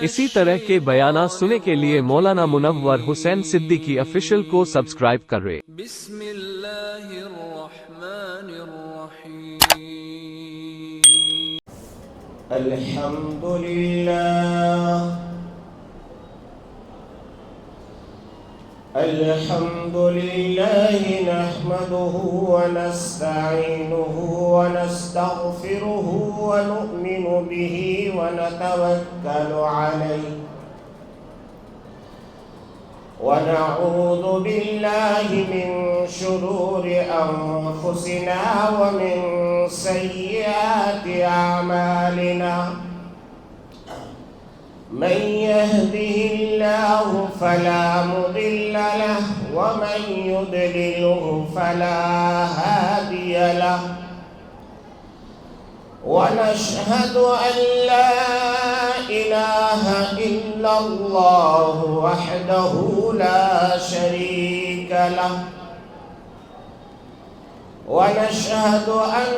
اسی طرح کے بیانات سننے کے لیے مولانا منور حسین صدیقی آفیشل کو سبسکرائب کریں۔ بسم اللہ الرحمن الرحیم۔ الحمد للہ نحمده ونستعینه ونستغفره ونؤمن به ونتوکل علیہ ونعوذ باللہ من شرور انفسنا ومن سیئات اعمالنا من يهده الله فلا مضل له ومن يضلله فلا هادي له ونشهد أن لا إله إلا الله وحده لا شريك له ونشهد أن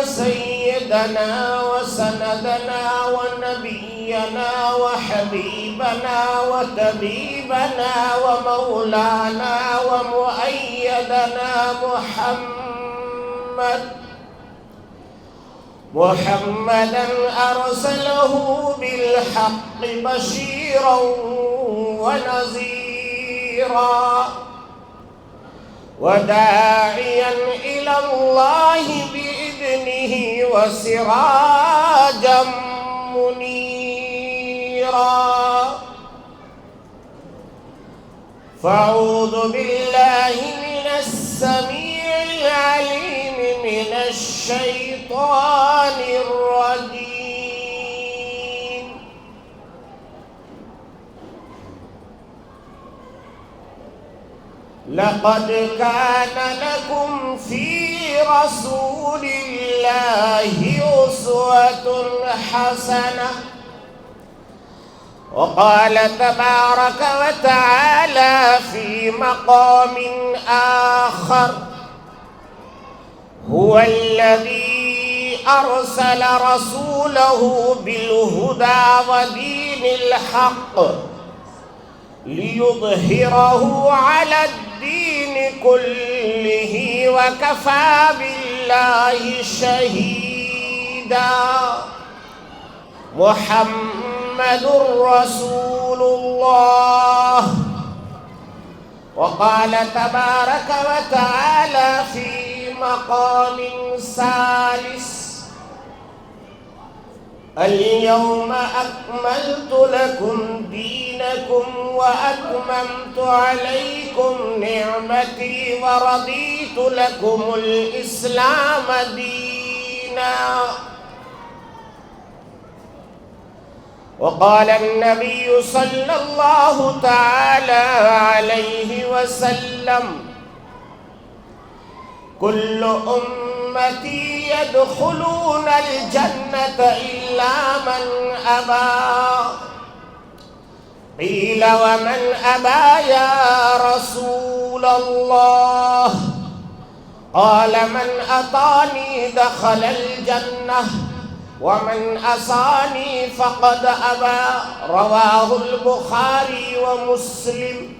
سيدنا وسندنا ونبينا وحبيبنا وطبيبنا ومولانا ومؤيدنا محمدا أرسله بالحق بشيرا ونذيرا وداعيا إلى الله بإذنه وسراجا منيرا فأعوذ بالله من السميع العليم من الشيطان الرجيم لقد كان لكم في رسول الله أسوة حسنة وقال تبارك وتعالى في مقام آخر هو الذي أرسل رسوله بالهدى ودين الحق ليظهره على الدين كله وكفى بالله شهيدا محمد رسول الله وقال تبارك وتعالى في مقام ثالث اليوم أكملت لكم دينكم وأتممت عليكم نعمتي ورضيت لكم الإسلام دينا وقال النبي صلى الله تعالى عليه وسلم كل أمتي يدخلون الجنة إلا من أبى قيل ومن أبى يا رسول الله قال من أطاني دخل الجنة ومن أصاني فقد أبى رواه البخاري ومسلم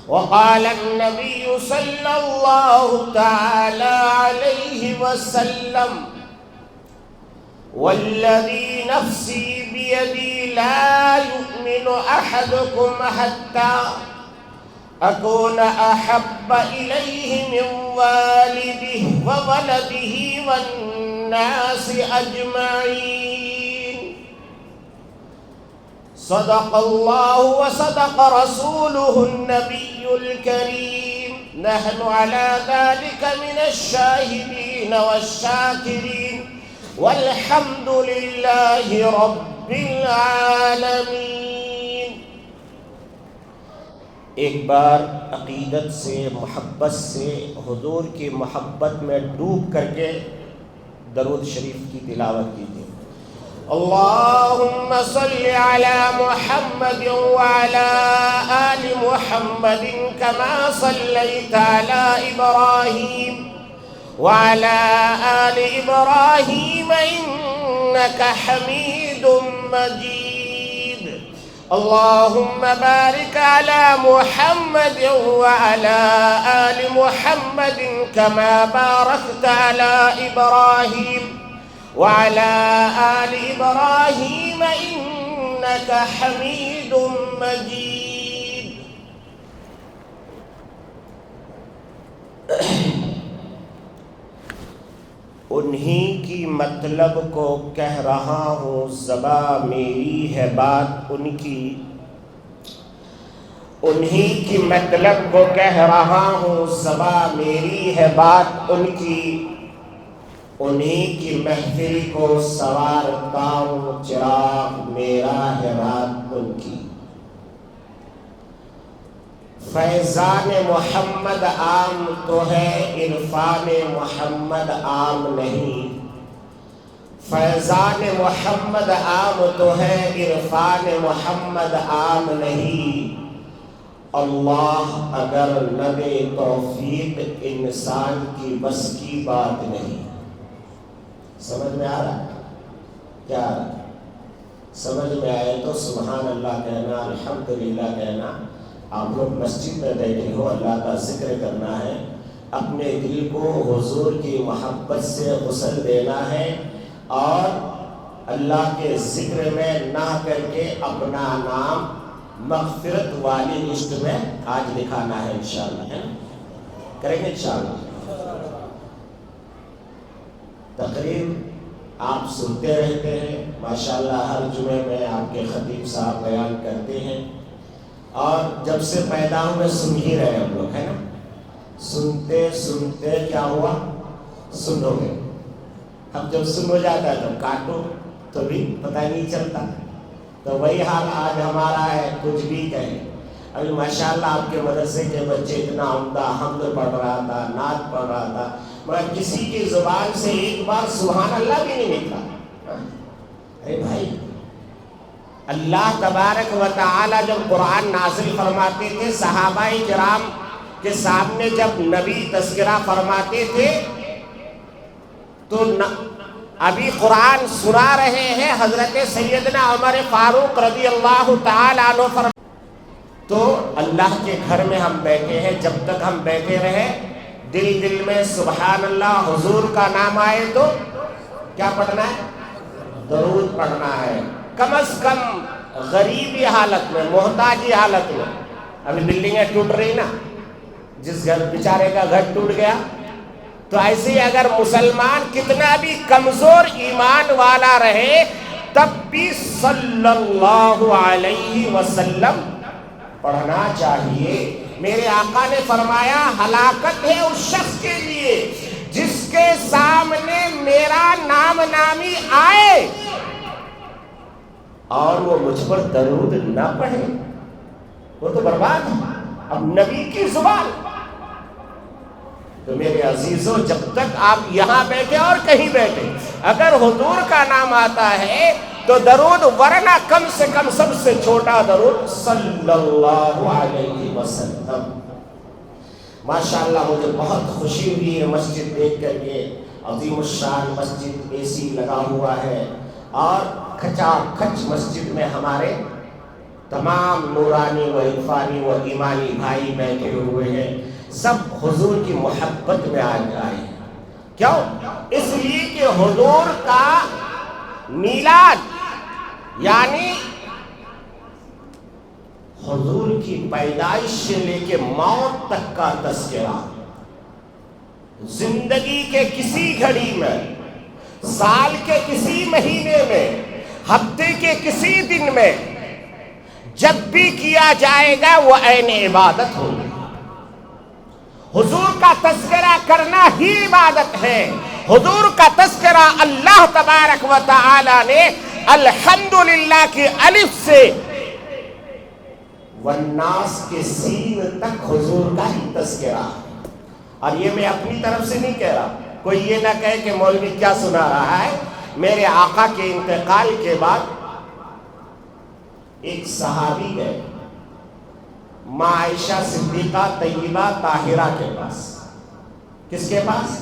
وقال النبي صلى الله تعالى عليه وسلم والذي نفسي بيدي لا يؤمن أحدكم حتى أكون أحب إليه من والده وولده والناس أجمعين صدق الله وصدق رسوله النبي الكريم نحن على ذلك من الشاهدين والشاكرين والحمد لله رب العالمين۔ ایک بار عقیدت سے، محبت سے، حضور کی محبت میں ڈوب کر کے درود شریف کی تلاوت کیجیے۔ اللهم صل على محمد وعلى آل محمد كما صليت على إبراهيم وعلى آل إبراهيم إنك حميد مجيد. اللهم بارك على محمد وعلى آل محمد كما باركت على إبراهيم وعلى آل إبراهيم إنك حميد مجيد. انہی کی مطلب کو کہہ رہا ہوں، زباں میری ہے بات ان کی. انہی کی مطلب کو کہہ رہا ہوں، زباں میری ہے بات ان کی. انہی کی محفل کو سوارتا ہوں، چراغ میرا ہے رات ان کی. فیضان محمد عام تو ہے، عرفان محمد عام نہیں. فیضان محمد عام تو ہے، عرفان محمد عام نہیں. اللہ اگر نہ دے توفیق، انسان کی بس کی بات نہیں. سمجھ میں آ رہا ہے کیا؟ آ رہا ہے؟ سمجھ میں آئے تو سبحان اللہ کہنا، الحمدللہ کہنا. آپ لوگ مسجد میں بیٹھے ہو، اللہ کا ذکر کرنا ہے، اپنے دل کو حضور کی محبت سے غسل دینا ہے، اور اللہ کے ذکر میں نہ کر کے اپنا نام مغفرت والی لسٹ میں آج لکھانا ہے انشاءاللہ. ہے نا؟ کریں گے انشاءاللہ. تقریر آپ سنتے رہتے ہیں ماشاءاللہ، ہر جمعے میں آپ کے خطیب صاحب بیان کرتے ہیں، اور جب سے پیدا ہوئے سن ہی رہے ہم لوگ، ہے نا؟ سنتے سنتے کیا ہوا؟ سنو گے. اب جب سن ہو جاتا ہے تو کاٹو تو بھی پتہ نہیں چلتا. تو وہی حال آج ہمارا ہے، کچھ بھی کہیں. ابھی ماشاءاللہ آپ کے مدرسے کے بچے اتنا عمدہ حمد پڑھ رہا تھا، نعت پڑھ رہا تھا، مگر کسی کی زبان سے ایک بار سبحان اللہ بھی نہیں نکلا. ارے بھائی، اللہ تبارک و تعالی جب قرآن نازل فرماتے تھے، صحابہ کرام کے سامنے جب نبی تذکرہ فرماتے تھے تو ابھی قرآن سنا رہے ہیں، حضرت سیدنا عمر فاروق رضی اللہ تعالی عنہ تو اللہ کے گھر میں ہم بیٹھے ہیں. جب تک ہم بیٹھے رہے، دل دل میں سبحان اللہ، حضور کا نام آئے تو کیا پڑھنا ہے؟ درود پڑھنا ہے. کم از کم غریبی حالت میں، محتاجی حالت میں. ابھی بلڈنگیں ٹوٹ رہی نا، جس گھر بیچارے کا گھر ٹوٹ گیا، تو ایسے ہی اگر مسلمان کتنا بھی کمزور ایمان والا رہے، تب بھی صلی اللہ علیہ وسلم پڑھنا چاہیے. میرے آقا نے فرمایا، ہلاکت ہے اس شخص کے لیے جس کے سامنے میرا نام نامی آئے اور وہ مجھ پر درود نہ پڑھے، وہ تو برباد ہے. اب نبی کی زبان. تو میرے عزیزوں، جب تک آپ یہاں بیٹھے اور کہیں بیٹھے، اگر حضور کا نام آتا ہے تو درود، ورنہ کم سے کم سب سے چھوٹا درود صلی اللہ علیہ وسلم. ماشاءاللہ مجھے بہت خوشی ہوئی ہے مسجد دیکھ کر کے. عظیم الشان مسجد، اے سی لگا ہوا ہے، اور کھچا کھچ مسجد میں ہمارے تمام نورانی و عرفانی و ایمانی بھائی بیٹھے ہوئے ہیں. سب حضور کی محبت میں آج آئے ہیں. کیوں؟ اس لیے کہ حضور کا میلاد یعنی حضور کی پیدائش سے لے کے موت تک کا تذکرہ. زندگی کے کسی گھڑی میں، سال کے کسی مہینے میں، ہفتے کے کسی دن میں جب بھی کیا جائے گا وہ عین عبادت ہوگی. حضور کا تذکرہ کرنا ہی عبادت ہے. حضور کا تذکرہ اللہ تبارک و تعالی نے الحمدللہ کی الف سے والناس کے سین تک حضور کا ہی تذکرہ. اور یہ میں اپنی طرف سے نہیں کہہ رہا، کوئی یہ نہ کہے کہ مولوی کیا سنا رہا ہے. میرے آقا کے انتقال کے بعد ایک صحابی گئے ماں عائشہ صدیقہ طیبہ طاہرہ کے پاس. کس کے پاس؟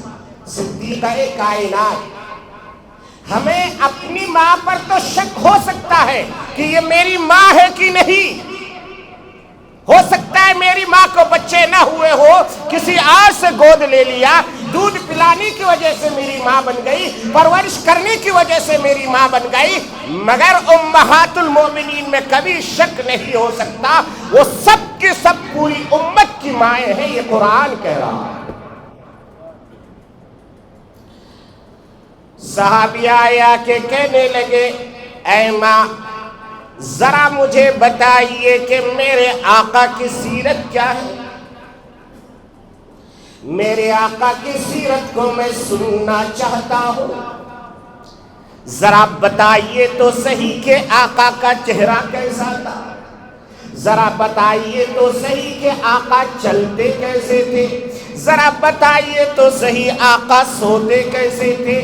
صدیقہ کائنات ہمیں اپنی ماں پر تو شک ہو سکتا ہے کہ یہ میری ماں ہے کہ نہیں، ہو سکتا ہے میری ماں کو بچے نہ ہوئے ہو، کسی اور سے گود لے لیا، دودھ پلانے کی وجہ سے میری ماں بن گئی، پرورش کرنے کی وجہ سے میری ماں بن گئی، مگر امہات المومنین میں کبھی شک نہیں ہو سکتا، وہ سب کے سب پوری امت کی مائیں ہیں، یہ قرآن کہہ رہا ہے۔ صحابی آیا کہ کہنے لگے اے ماں ذرا مجھے بتائیے کہ میرے آقا کی سیرت کیا ہے، میرے آقا کی سیرت کو میں سننا چاہتا ہوں، ذرا بتائیے تو صحیح کہ آقا کا چہرہ کیسا تھا، ذرا بتائیے تو صحیح کہ آقا چلتے کیسے تھے، ذرا بتائیے تو صحیح آقا سوتے کیسے تھے۔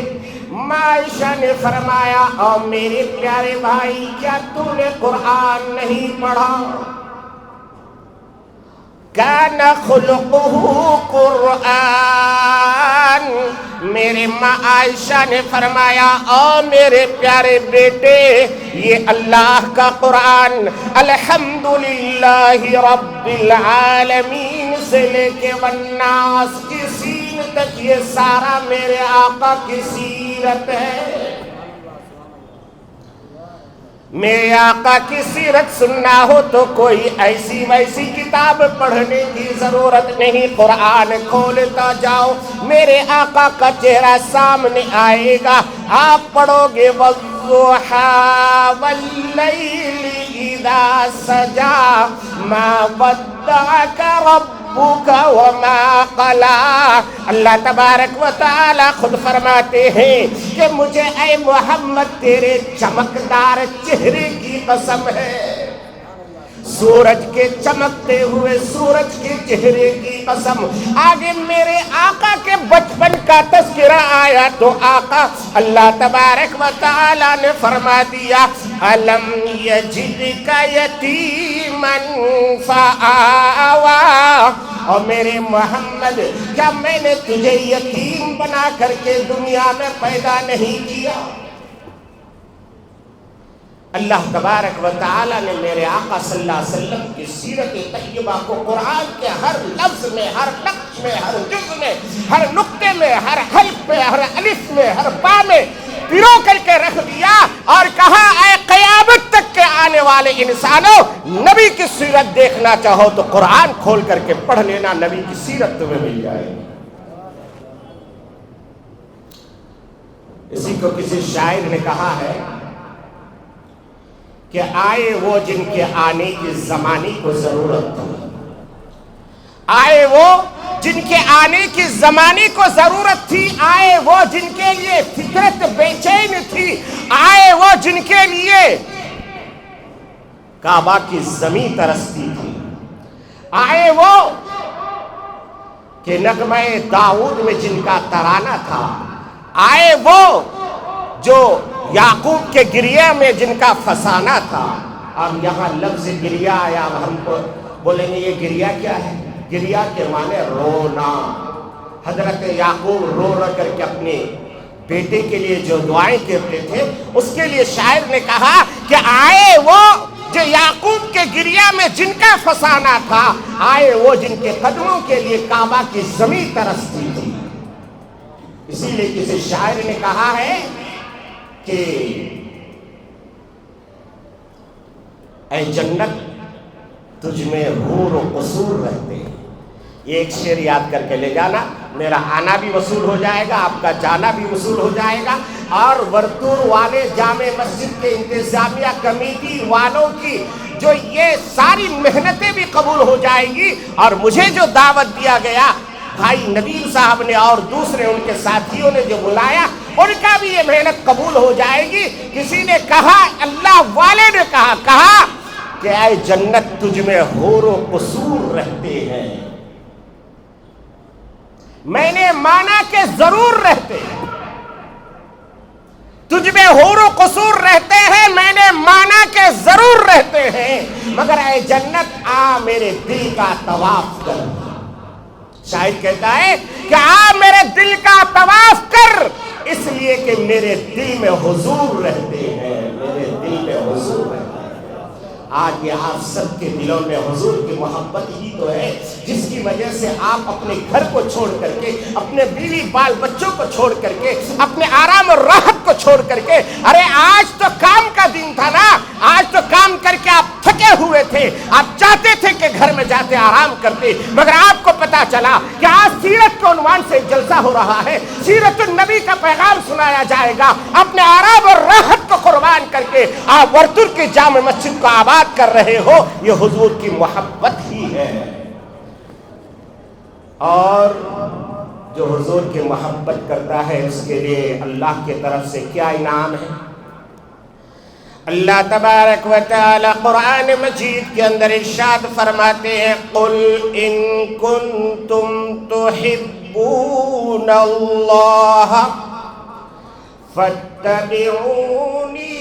ماں عائشہ نے فرمایا اور میرے پیارے بھائی کیا تو نے قرآن نہیں پڑھا؟ کان خلقہ قرآن، میرے ماں عائشہ نے فرمایا او میرے پیارے بیٹے یہ اللہ کا قرآن الحمدللہ رب العالمین سے لے کے والناس کی سین تک یہ سارا میرے آقا کی سیرت ہے۔ میرے آقا کی سیرت سننا ہو تو کوئی ایسی ویسی کتاب پڑھنے کی ضرورت نہیں، قرآن کھولتا جاؤ میرے آقا کا چہرہ سامنے آئے گا، آپ پڑھو گے والضحی واللیل اذا سجا ما ودعک ربک وما قلا۔ اللہ تبارک و تعالی خود فرماتے ہیں کہ مجھے اے محمد تیرے چمکدار چہرے کی قسم ہے، سورج کے چمکتے ہوئے سورج کے چہرے کی قسم۔ آگے میرے آقا کے بچپن کا تذکرہ آیا تو آقا اللہ تبارک و تعالی نے فرما دیا الم یجدک یتیما فآوا، اور میرے محمد کیا میں نے تجھے یتیم بنا کر کے دنیا میں پیدا نہیں کیا؟ اللہ تبارک و تعالی نے میرے آقا صلی اللہ علیہ وسلم کی سیرت طیبہ کو قرآن کے ہر لفظ میں، ہر نقش میں، ہر جز میں، ہر نقطے میں، ہر حرف میں، ہر الف میں، ہر با میں پیرو کر کے رکھ دیا اور کہا اے قیامت تک کے آنے والے انسانوں نبی کی سیرت دیکھنا چاہو تو قرآن کھول کر کے پڑھ لینا، نبی کی سیرت تمہیں مل جائے گی۔ اسی کو کسی شاعر نے کہا ہے کہ آئے وہ جن کے آنے کی زمانے کو ضرورت تھی، آئے وہ جن کے آنے کی زمانے کو ضرورت تھی، آئے وہ جن کے لیے فطرت بے چین تھی، آئے وہ جن کے لیے کعبہ کی زمین ترستی تھی، آئے وہ کہ نغمہ داؤد میں جن کا ترانہ تھا، آئے وہ جو یعقوب کے گریہ میں جن کا فسانہ تھا۔ اب یہاں لفظ گریہ آیا، ہم کو بولیں گے یہ گریہ کیا ہے؟ گریہ کے معنی رونا۔ حضرت یعقوب رو رو کر کے اپنے بیٹے کے لیے جو دعائیں کرتے تھے اس کے لیے شاعر نے کہا کہ آئے وہ جو یعقوب کے گریہ میں جن کا فسانہ تھا، آئے وہ جن کے قدموں کے لیے کعبہ کی زمین ترستی تھی۔ اسی لیے کسی شاعر نے کہا ہے کہ اے جنت تجھ میں حور و قصور رہتے ہیں۔ یہ ایک شعر یاد کر کے لے جانا، میرا آنا بھی وصول ہو جائے گا، آپ کا جانا بھی وصول ہو جائے گا، اور ورطور والے جامع مسجد کے انتظامیہ کمیٹی والوں کی جو یہ ساری محنتیں بھی قبول ہو جائے گی، اور مجھے جو دعوت دیا گیا بھائی ندیم صاحب نے اور دوسرے ان کے ساتھیوں نے جو بلایا ان کا بھی یہ محنت قبول ہو جائے گی۔ کسی نے کہا، اللہ والے نے کہا کہ اے جنت تجھ میں حور و قصور رہتے ہیں۔ میں نے مانا کہ ضرور رہتے ہیں، تجھ میں حور و قصور رہتے ہیں، میں نے مانا کہ ضرور رہتے ہیں، مگر اے جنت آ میرے دل کا طواف کر۔ شاعر کہتا ہے کہ آ میرے دل کا طواف کر، اس لیے لیے کہ میرے دل میں حضور رہتے ہیں، میرے دل میں حضور رہتے ہیں۔ آج یہ آپ سب کے دلوں میں حضور کی محبت ہی تو ہے جس کی وجہ سے آپ اپنے گھر کو چھوڑ کر کے، اپنے بیوی بال بچوں کو چھوڑ کر کے، اپنے آرام اور راحت کو چھوڑ کر کے، ارے آج تو کام کا دن تھا نا، آج تو کام کر کے آپ تھکے ہوئے تھے، آپ چاہتے تھے کہ گھر میں جاتے آرام کرتے، مگر آپ کو پتا چلا کہ آج سیرت کے عنوان سے جلسہ ہو رہا ہے، سیرت النبی کا پیغام سنایا جائے گا، اپنے آرام اور راحت کو قربان کر کے آپ ورتر کی جامع مسجد کو آباد کر رہے ہو، یہ حضور کی محبت ہی ہے۔ اور جو حضور کی محبت کرتا ہے اس کے لیے اللہ کی طرف سے کیا انعام ہے؟ اللہ تبارک و تعالی قرآن مجید کے اندر ارشاد فرماتے ہیں قل ان کنتم تحبون اللہ فاتبعونی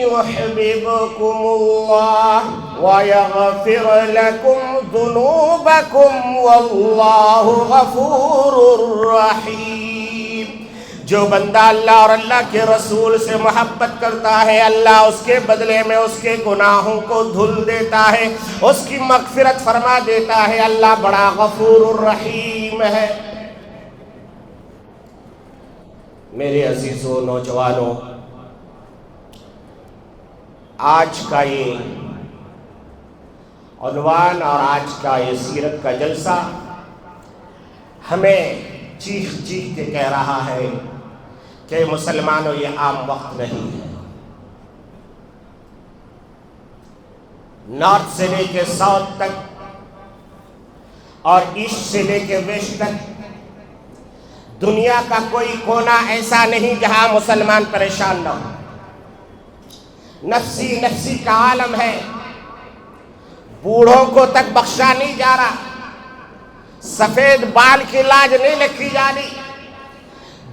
يحببكم الله ويغفر لكم ذنوبكم والله غفور رحيم۔ جو بندہ اللہ اور اللہ کے رسول سے محبت کرتا ہے، اللہ اس کے بدلے میں اس کے گناہوں کو دھل دیتا ہے، اس کی مغفرت فرما دیتا ہے۔ اللہ بڑا غفور الرحیم ہے۔ میرے عزیزو نوجوانوں، آج کا یہ عنوان اور آج کا یہ سیرت کا جلسہ ہمیں چیخ چیخ کے کہہ رہا ہے کہ مسلمانوں یہ عام وقت نہیں ہے۔ نارتھ سے لے کے ساؤتھ تک اور ایسٹ سے لے کے ویسٹ تک دنیا کا کوئی کونا ایسا نہیں جہاں مسلمان پریشان نہ ہو۔ نفسی نفسی کا عالم ہے، بوڑھوں کو تک بخشا نہیں جا رہا، سفید بال کی لاج نہیں رکھی جا رہی،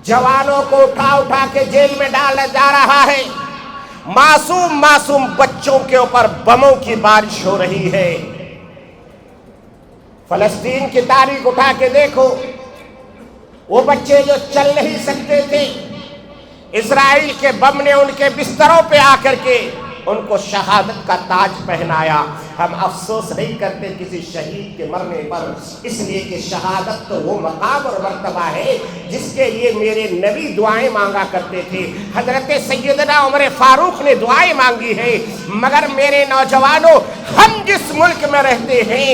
جوانوں کو اٹھا اٹھا کے جیل میں ڈالا جا رہا ہے، معصوم معصوم بچوں کے اوپر بموں کی بارش ہو رہی ہے۔ فلسطین کی تاریخ اٹھا کے دیکھو، وہ بچے جو چل نہیں سکتے تھے، اسرائیل کے بم نے ان کے بستروں پہ آ کر کے ان کو شہادت کا تاج پہنایا۔ ہم افسوس نہیں کرتے کسی شہید کے مرنے پر، اس لیے کہ شہادت تو وہ مقام اور مرتبہ ہے جس کے لیے میرے نبی دعائیں مانگا کرتے تھے، حضرت سیدنا عمر فاروق نے دعائیں مانگی ہے۔ مگر میرے نوجوانوں، ہم جس ملک میں رہتے ہیں،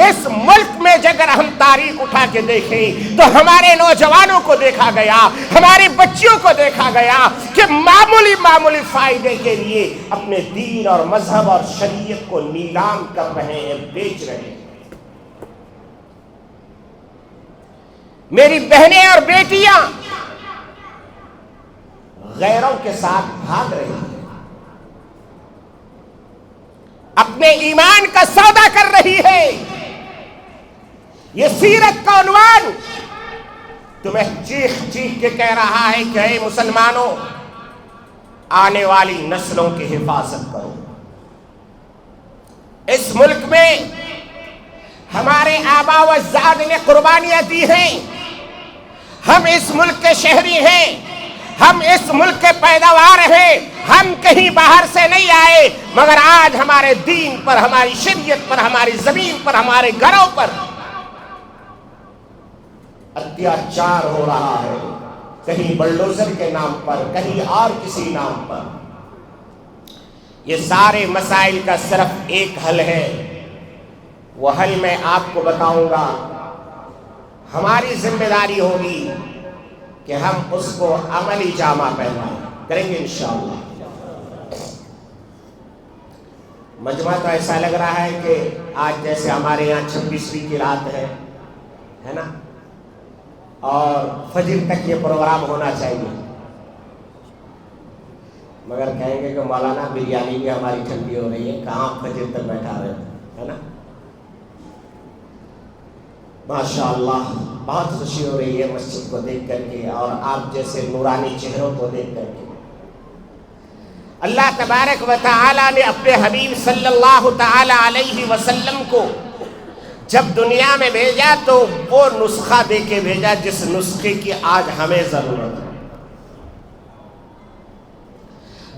اس ملک میں اگر ہم تاریخ اٹھا کے دیکھیں تو ہمارے نوجوانوں کو دیکھا گیا، ہماری بچیوں کو دیکھا گیا کہ معمولی فائدے کے لیے اپنے دین اور مذہب اور شریعت کو نیلام کر رہے ہیں، بیچ رہے ہیں۔ میری بہنیں اور بیٹیاں غیروں کے ساتھ بھاگ رہی ہیں، اپنے ایمان کا سودا کر رہی ہے۔ یہ سیرت کا عنوان تمہیں چیخ چیخ کے کہہ رہا ہے کہ اے مسلمانوں، آنے والی نسلوں کی حفاظت کرو۔ اس ملک میں ہمارے آبا و اجداد نے قربانیاں دی ہیں، ہم اس ملک کے شہری ہیں، ہم اس ملک کے پیداوار ہیں، ہم کہیں باہر سے نہیں آئے، مگر آج ہمارے دین پر، ہماری شریعت پر، ہماری زمین پر، ہمارے گھروں پر اتیاچار ہو رہا ہے، کہیں بلڈوزر کے نام پر، کہیں اور کسی نام پر۔ یہ سارے مسائل کا صرف ایک حل ہے، وہ حل میں آپ کو بتاؤں گا۔ ہماری ذمہ داری ہوگی کہ ہم اس کو عملی جامہ پہنائیں، کریں گے انشاءاللہ۔ مجمع تو ایسا لگ رہا ہے کہ آج جیسے ہمارے یہاں 26ویں کی رات ہے نا، اور فجر تک یہ پروگرام ہونا چاہیے، مگر کہیں گے کہ مولانا بریانی بھی ہماری ٹھنڈی ہو رہی ہے، کہاں فجر تک بیٹھا رہے ہے نا۔ ماشاءاللہ بہت خوشی ہو رہی ہے مسجد کو دیکھ کر کے اور آپ جیسے نورانی چہروں کو دیکھ کر کے۔ اللہ تبارک و تعالی نے اپنے حبیب صلی اللہ تعالی علیہ وسلم کو جب دنیا میں بھیجا تو وہ نسخہ دے کے بھیجا جس نسخے کی آج ہمیں ضرورت ہے۔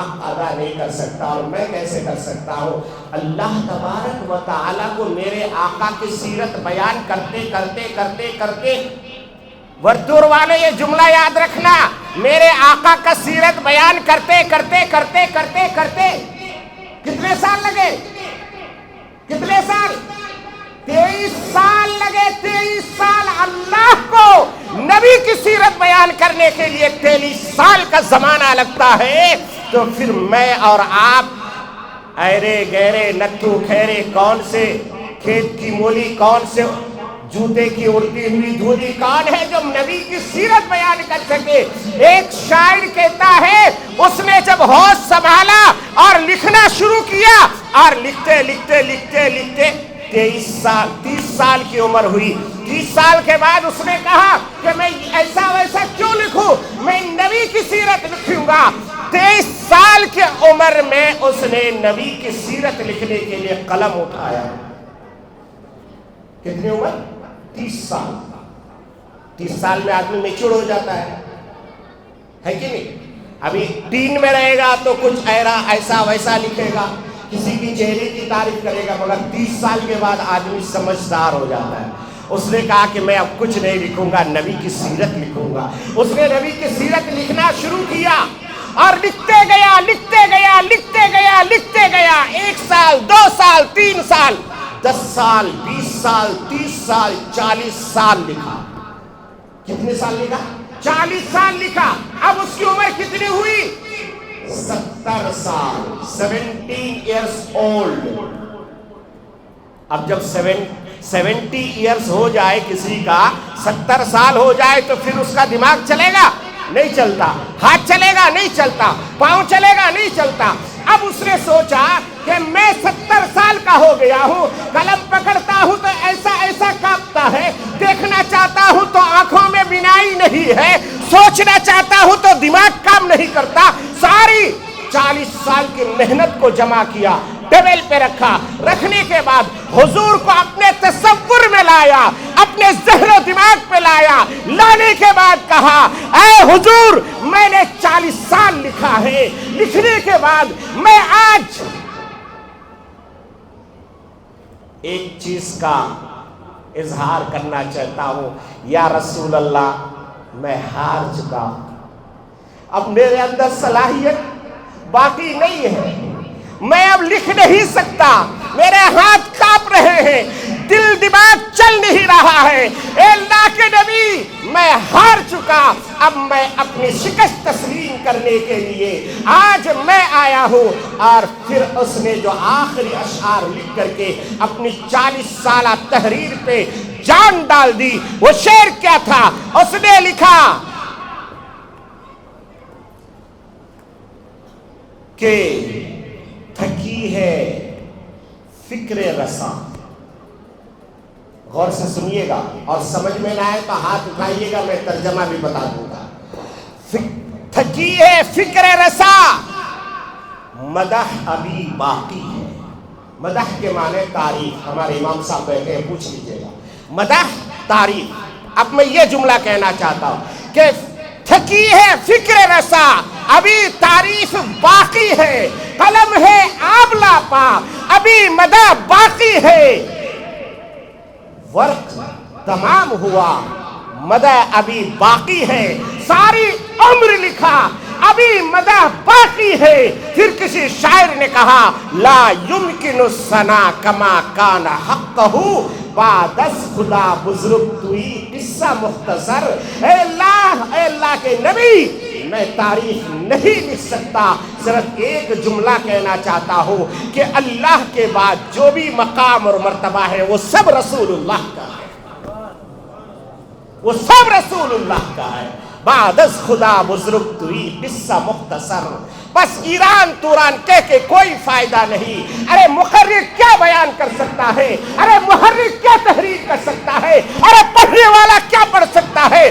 حق ادا نہیں کر سکتا، اور میں کیسے کر سکتا ہوں؟ اللہ تبارک و تعالیٰ کو میرے آقا کی سیرت بیان کرتے کرتے کرتے کرتے، وردور والے یہ جملہ یاد رکھنا، میرے آقا کا سیرت بیان کرتے کرتے کرتے کرتے کرتے کتنے سال لگے؟ کتنے سال؟ 23 سال لگے۔ 23 سال اللہ کو نبی کی سیرت بیان کرنے کے لیے 23 سال کا زمانہ لگتا ہے، تو پھر میں اور آپ ایرے گہرے نتھو کھیرے کون سے کھیت کی مولی، کون سے جوتے کی اڑتی ہوئی دھولی کون ہے جو نبی کی سیرت بیان کر سکے؟ ایک شاعر کہتا ہے اس نے جب ہوش سنبھالا اور لکھنا شروع کیا، اور لکھتے لکھتے لکھتے لکھتے 30 سال کی عمر ہوئی۔ 30 سال کے بعد اس نے کہا کہ میں ایسا ویسا کیوں لکھوں، میں نبی کی سیرت لکھوں گا۔ 23 سال کی عمر میں اس نے نبی کی سیرت لکھنے کے لیے قلم اٹھایا۔ کتنی عمر؟ 30 سال۔ 30 سال میں آدمی میچور ہو جاتا ہے کہ نہیں؟ ابھی ٹین میں رہے گا تو کچھ ایسا ویسا لکھے گا، کسی کی چہرے کی تعریف کرے گا، مگر 30 سال کے بعد آدمی سمجھدار ہو جاتا ہے۔ اس نے کہا کہ میں اب کچھ نہیں لکھوں گا، نبی کی سیرت لکھوں گا۔ اس نے نبی کی سیرت لکھنا شروع کیا اور لکھتے گیا لکھتے گیا لکھتے گیا لکھتے گیا۔ 1 سال، 2 سال، 3 سال، 10 سال، 20 سال، 30 سال، 40 سال لکھا۔ کتنے سال لکھا؟ 40 سال لکھا۔ اب اس کی عمر کتنی ہوئی؟ 70 سال، 17 ایئرس اولڈ۔ اب جب 70 ایئرس ہو جائے کسی کا، 70 سال ہو جائے، تو پھر اس کا دماغ چلے گا؟ نہیں چلتا۔ ہاتھ چلے گا؟ نہیں چلتا۔ پاؤں چلے گا؟ نہیں چلتا۔ اب اس نے سوچا کہ میں 70 سال کا ہو گیا ہوں، قلم پکڑتا ہوں تو ایسا ایسا کانپتا ہے، دیکھنا چاہتا ہوں تو آنکھوں میں بینائی نہیں ہے، سوچنا چاہتا ہوں تو دماغ کام نہیں کرتا۔ ساری 40 سال کی محنت کو جمع کیا، ٹیبل پہ رکھا۔ رکھنے کے بعد حضور کو اپنے تصور میں لایا، اپنے ذہن و دماغ پہ لایا۔ لانے کے بعد کہا، اے حضور، میں نے 40 سال لکھا ہے، لکھنے کے بعد میں آج ایک چیز کا اظہار کرنا چاہتا ہوں، یا رسول اللہ، میں ہار چکا ہوں، اب میرے اندر صلاحیت باقی نہیں ہے، میں اب لکھ نہیں سکتا، میرے ہاتھ کانپ رہے ہیں، دل دماغ چل نہیں رہا ہے۔ اے اللہ کے نبی، میں ہار چکا، اب میں اپنی شکست تسلیم کرنے کے لیے آج میں آیا ہوں۔ اور پھر اس نے جو آخری اشعار لکھ کر کے اپنی 40 سالہ تحریر پہ جان ڈال دی، وہ شعر کیا تھا؟ اس نے لکھا کہ تھکی ہے فکر رساں۔ غور سے سنیے گا، اور سمجھ میں نہ آئے تو ہاتھ اٹھائیے گا، میں ترجمہ بھی بتا دوں گا۔ تھکی ہے فکر رساں، مدح ابھی باقی ہے۔ مدح کے معنی تعریف، ہمارے امام صاحب بیٹھے ہیں، پوچھ لیجیے گا۔ مدح تعریف۔ اب میں یہ جملہ کہنا چاہتا ہوں کہ تھکی ہے فکر رساں، ابھی تعریف باقی ہے، قلم ہے آبلا پا، ابھی مدح باقی ہے، ورق تمام ہوا، مدح ابھی باقی ہے، ساری عمر لکھا، ابھی مدح باقی ہے۔ پھر کسی شاعر نے کہا، لا یمکن الثنا کما کان حقہ، بعد از خدا بزرگ توئی قصہ مختصر۔ اے اللہ کے نبی، میں تعریف نہیں لکھ سکتا، صرف ایک جملہ کہنا چاہتا ہوں کہ اللہ کے بعد جو بھی مقام اور مرتبہ ہے وہ سب رسول اللہ کا ہے، وہ سب رسول اللہ کا ہے۔ بعد از خدا بزرگ توئی قصہ مختصر۔ بس ایران توران کہہ کے کوئی فائدہ نہیں۔ ارے مقرر کیا بیان کر سکتا ہے؟ ارے محرر کیا تحریر کر سکتا ہے؟ ارے پڑھنے والا کیا پڑھ سکتا ہے؟